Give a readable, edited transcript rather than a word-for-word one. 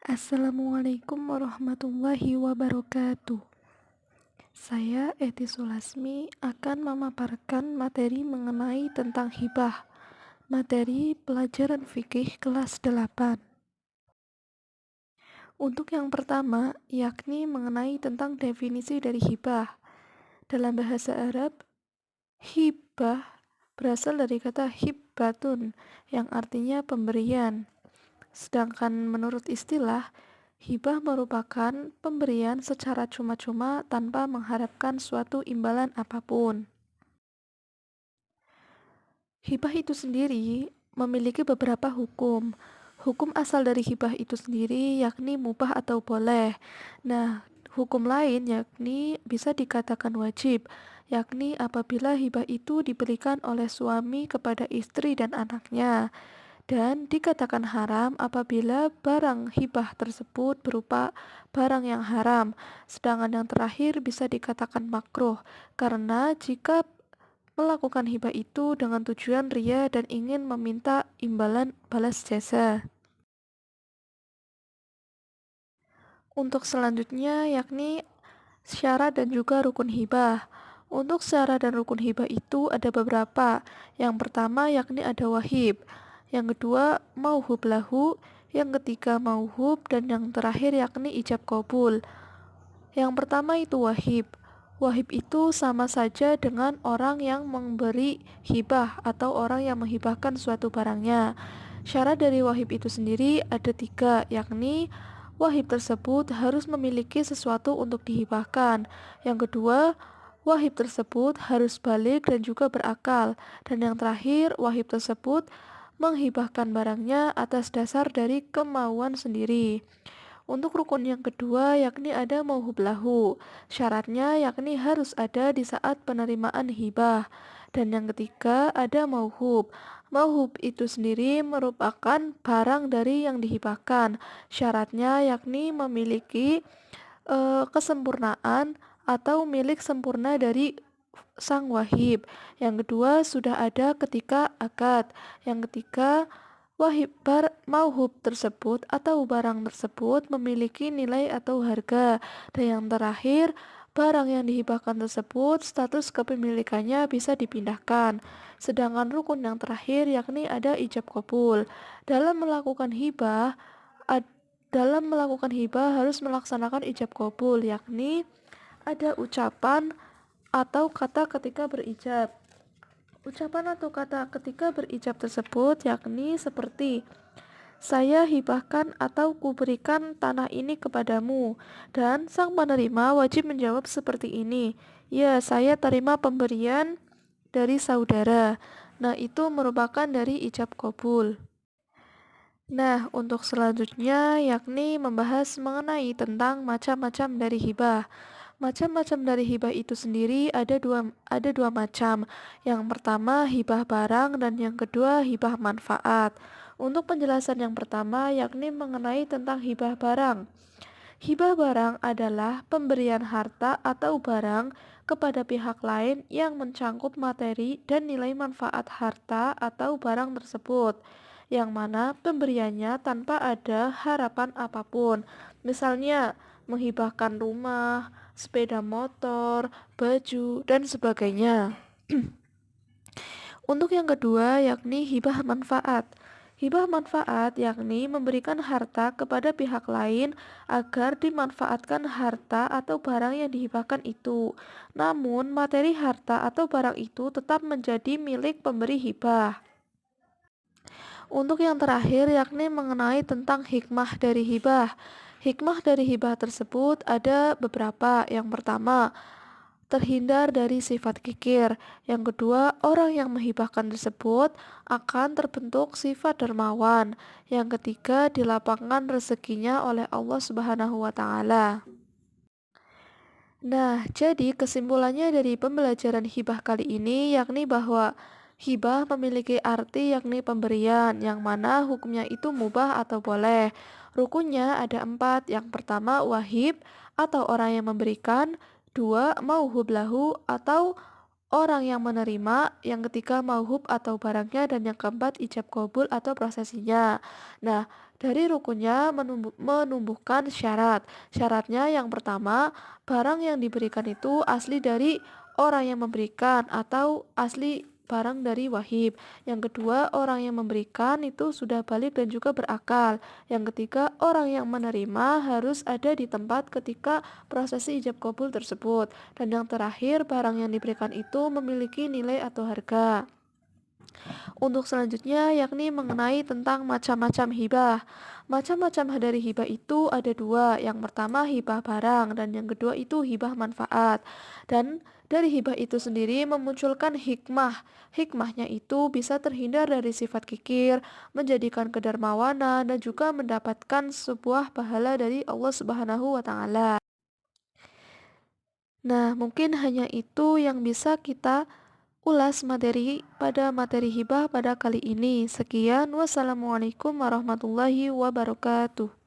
Assalamualaikum warahmatullahi wabarakatuh. Saya Eti Sulasmi akan memaparkan materi mengenai tentang hibah, materi pelajaran fikih kelas 8. Untuk yang pertama, yakni mengenai tentang definisi dari hibah. Dalam bahasa Arab, hibah berasal dari kata hibbatun yang artinya pemberian. Sedangkan menurut istilah, hibah merupakan pemberian secara cuma-cuma tanpa mengharapkan suatu imbalan apapun. Hibah itu sendiri memiliki beberapa hukum. Hukum asal dari hibah itu sendiri yakni mubah atau boleh. Nah, hukum lain yakni bisa dikatakan wajib, yakni apabila hibah itu diberikan oleh suami kepada istri dan anaknya. Dan dikatakan haram apabila barang hibah tersebut berupa barang yang haram. Sedangkan yang terakhir bisa dikatakan makruh, karena jika melakukan hibah itu dengan tujuan ria dan ingin meminta imbalan balas jasa. Untuk selanjutnya yakni syarat dan juga rukun hibah. Untuk syarat dan rukun hibah itu ada beberapa. Yang pertama yakni ada wahib. Yang kedua mauhub lahu. Yang ketiga mauhub. Dan yang terakhir yakni ijab kabul. Yang pertama itu wahib. Wahib itu sama saja dengan orang yang memberi hibah atau orang yang menghibahkan suatu barangnya. Syarat dari wahib itu sendiri ada tiga, yakni wahib tersebut harus memiliki sesuatu untuk dihibahkan. Yang kedua, wahib tersebut harus balik dan juga berakal. Dan yang terakhir, wahib tersebut menghibahkan barangnya atas dasar dari kemauan sendiri. Untuk rukun yang kedua yakni ada mauhub lahu. Syaratnya yakni harus ada di saat penerimaan hibah. Dan yang ketiga ada mauhub. Mauhub itu sendiri merupakan barang dari yang dihibahkan. Syaratnya yakni memiliki kesempurnaan atau milik sempurna dari sang wahib. Yang kedua sudah ada ketika akad. Yang ketiga mauhub tersebut atau barang tersebut memiliki nilai atau harga. Dan yang terakhir, barang yang dihibahkan tersebut status kepemilikannya bisa dipindahkan. Sedangkan rukun yang terakhir yakni ada ijab kabul. Dalam melakukan hibah, dalam melakukan hibah harus melaksanakan ijab kabul, yakni ada ucapan atau kata ketika berijab. Ucapan atau kata ketika berijab tersebut yakni seperti saya hibahkan atau kuberikan tanah ini kepadamu, dan sang penerima wajib menjawab seperti ini, ya saya terima pemberian dari saudara. Nah, itu merupakan dari ijab kabul. Nah, untuk selanjutnya yakni membahas mengenai tentang macam-macam dari hibah. Macam-macam dari hibah itu sendiri ada dua macam. Yang pertama hibah barang dan yang kedua hibah manfaat. Untuk penjelasan yang pertama yakni mengenai tentang hibah barang. Hibah barang adalah pemberian harta atau barang kepada pihak lain yang mencangkup materi dan nilai manfaat harta atau barang tersebut, yang mana pemberiannya tanpa ada harapan apapun. Misalnya, menghibahkan rumah, sepeda motor, baju, dan sebagainya. Untuk yang kedua yakni hibah manfaat. Hibah manfaat yakni memberikan harta kepada pihak lain agar dimanfaatkan harta atau barang yang dihibahkan itu. Namun materi harta atau barang itu tetap menjadi milik pemberi hibah. Untuk yang terakhir yakni mengenai tentang hikmah dari hibah. Hikmah dari hibah tersebut ada beberapa. Yang pertama, terhindar dari sifat kikir. Yang kedua, orang yang menghibahkan tersebut akan terbentuk sifat dermawan. Yang ketiga, dilapangkan rezekinya oleh Allah Subhanahu wa taala. Nah, jadi kesimpulannya dari pembelajaran hibah kali ini yakni bahwa hibah memiliki arti yakni pemberian, yang mana hukumnya itu mubah atau boleh. Rukunnya ada 4. Yang pertama wahib atau orang yang memberikan, dua mauhub lahu atau orang yang menerima, yang ketiga mauhub atau barangnya, dan yang keempat ijab kabul atau prosesinya. Nah, Dari rukunnya menumbuhkan syarat. Syaratnya yang pertama, barang yang diberikan itu asli dari orang yang memberikan atau asli barang dari wahib. Yang kedua, orang yang memberikan itu sudah balik dan juga berakal. Yang ketiga, orang yang menerima harus ada di tempat ketika prosesi ijab kabul tersebut. Dan yang terakhir, barang yang diberikan itu memiliki nilai atau harga. Untuk selanjutnya yakni mengenai tentang macam-macam hibah. Macam-macam dari hibah itu ada dua. Yang pertama hibah barang dan yang kedua itu hibah manfaat. Dan dari hibah itu sendiri memunculkan hikmah. Hikmahnya itu bisa terhindar dari sifat kikir, menjadikan kedermawanan dan juga mendapatkan sebuah pahala dari Allah Subhanahu wa taala. Nah, mungkin hanya itu yang bisa kita ulas pada materi hibah pada kali ini. Sekian, wassalamualaikum warahmatullahi wabarakatuh.